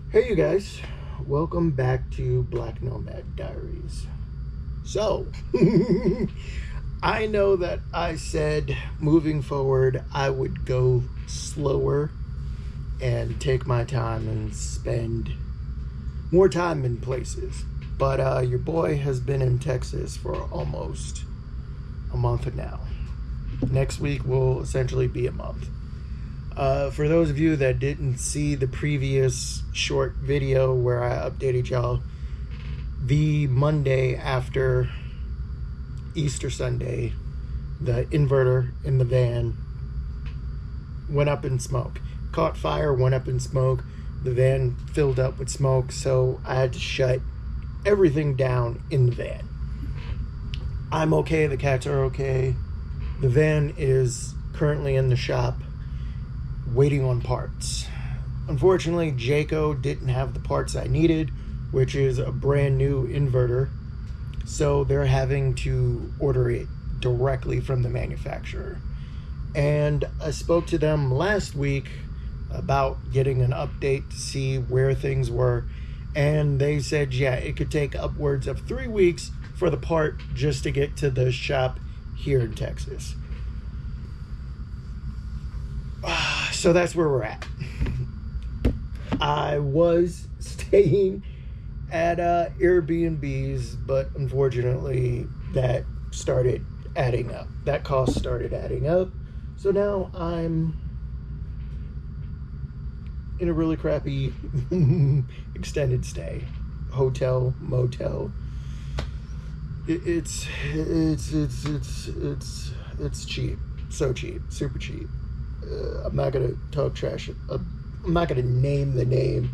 Hey, you guys, welcome back to Black Nomad Diaries. So, I know that I said moving forward I would go slower and take my time and spend more time in places. But your boy has been in Texas for almost a month now. Next week will essentially be a month. For those of you that didn't see the previous short video where I updated y'all, the Monday after Easter Sunday, the inverter in the van went up in smoke. Caught fire, went up in smoke. The van filled up with smoke, so I had to shut everything down in the van. I'm okay, the cats are okay. The van is currently in the shop waiting on parts. Unfortunately, Jayco didn't have the parts I needed, which is a brand new inverter, so they're having to order it directly from the manufacturer. And I spoke to them last week about getting an update to see where things were, and they said, yeah, it could take upwards of 3 weeks for the part just to get to the shop here in Texas. So that's where we're at. I was staying at Airbnbs, but unfortunately that started adding up. That cost started adding up. So now I'm in a really crappy extended stay. Hotel, motel. It's cheap. So cheap. Super cheap. I'm not gonna talk trash. I'm not gonna name the name.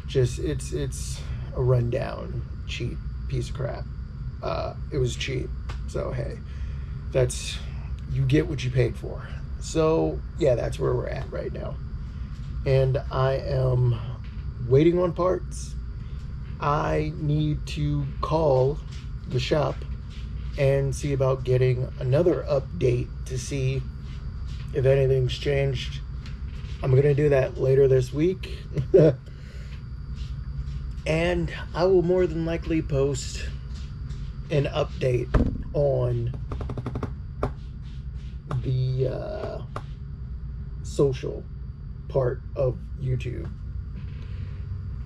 Just it's a rundown, cheap piece of crap. It was cheap, so hey, that's you get what you paid for. So yeah, that's where we're at right now, and I am waiting on parts. I need to call the shop and see about getting another update to see if anything's changed. I'm going to do that later this week. And I will more than likely post an update on the social part of YouTube.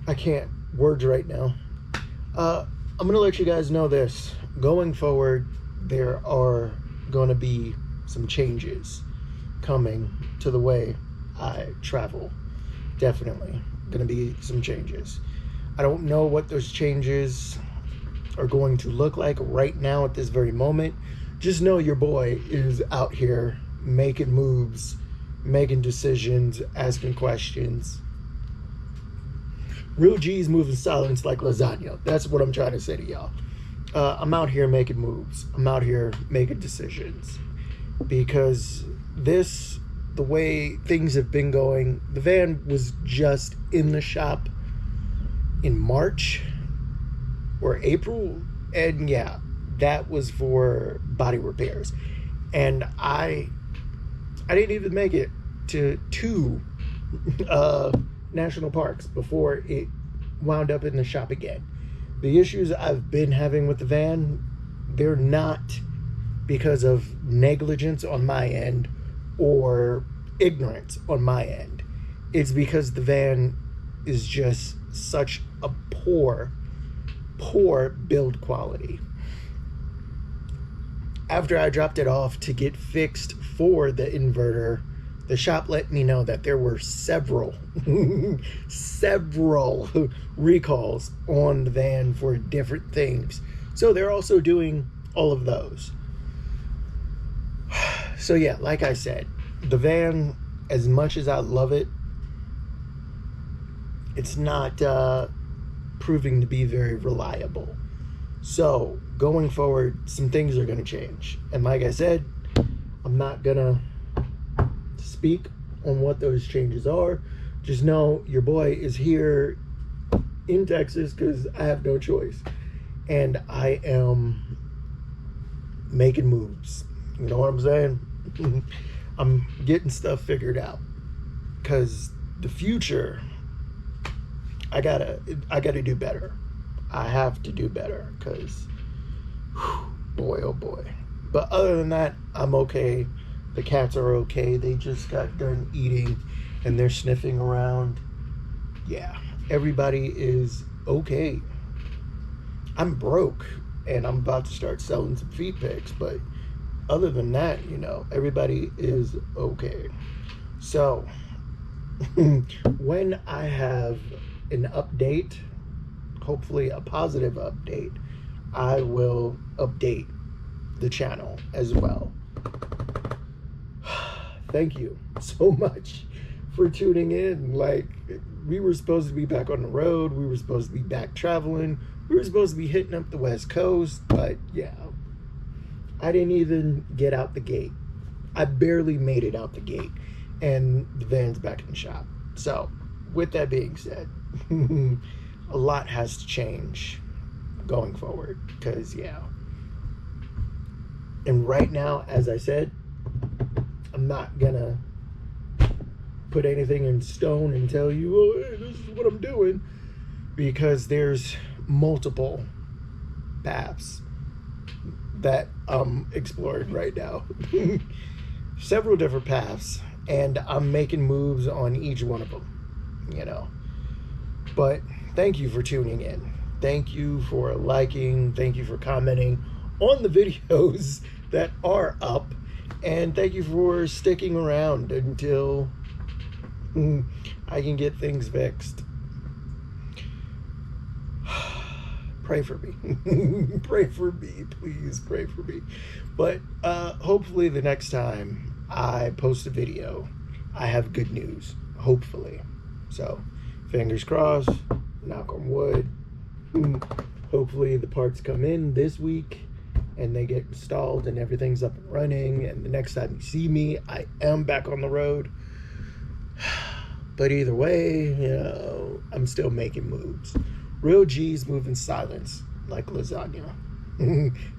I can't words right now. I'm going to let you guys know this. Going forward, there are going to be some changes coming to the way I travel. Definitely going to be some changes. I don't know what those changes are going to look like right now at this very moment. Just know your boy is out here making moves, making decisions, asking questions. Real G's moving silence like lasagna. That's what I'm trying to say to y'all. I'm out here making moves. I'm out here making decisions. Because the way things have been going, the van was just in the shop in March or April, and yeah, that was for body repairs, and I didn't even make it to 2 national parks before it wound up in the shop again. The issues I've been having with the van, they're not because of negligence on my end or ignorance on my end. It's because the van is just such a poor build quality. After I dropped it off to get fixed for the inverter, the shop let me know that there were several recalls on the van for different things. So they're also doing all of those. So yeah, like I said, the van, as much as I love it, it's not proving to be very reliable. So going forward, some things are going to change. And like I said, I'm not going to speak on what those changes are. Just know your boy is here in Texas because I have no choice. And I am making moves. You know what I'm saying? I'm getting stuff figured out. Because the future, I gotta do better. I have to do better because, boy, oh boy. But other than that, I'm okay. The cats are okay. They just got done eating and they're sniffing around. Yeah, everybody is okay. I'm broke and I'm about to start selling some feed pics, but other than that, everybody is okay. So, when I have an update, hopefully a positive update, I will update the channel as well. Thank you so much for tuning in. Like, we were supposed to be back on the road. We were supposed to be back traveling. We were supposed to be hitting up the West Coast, but yeah, I didn't even get out the gate. I barely made it out the gate, and the van's back in the shop. So, with that being said, a lot has to change going forward, because, yeah. And right now, as I said, I'm not gonna put anything in stone and tell you, oh, hey, this is what I'm doing, because there's multiple paths that I'm exploring right now. Several different paths, and I'm making moves on each one of them, But thank you for tuning in. Thank you for liking. Thank you for commenting on the videos that are up. And thank you for sticking around until I can get things fixed. Pray for me. Pray for me. Please pray for me. But hopefully the next time I post a video, I have good news. Hopefully. So, fingers crossed. Knock on wood. Hopefully the parts come in this week and they get installed and everything's up and running. And the next time you see me, I am back on the road. But either way, I'm still making moves. Real G's move in silence, like lasagna.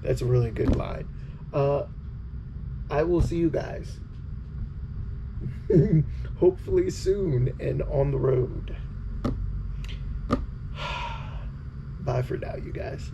That's a really good line. I will see you guys hopefully soon and on the road. Bye for now, you guys.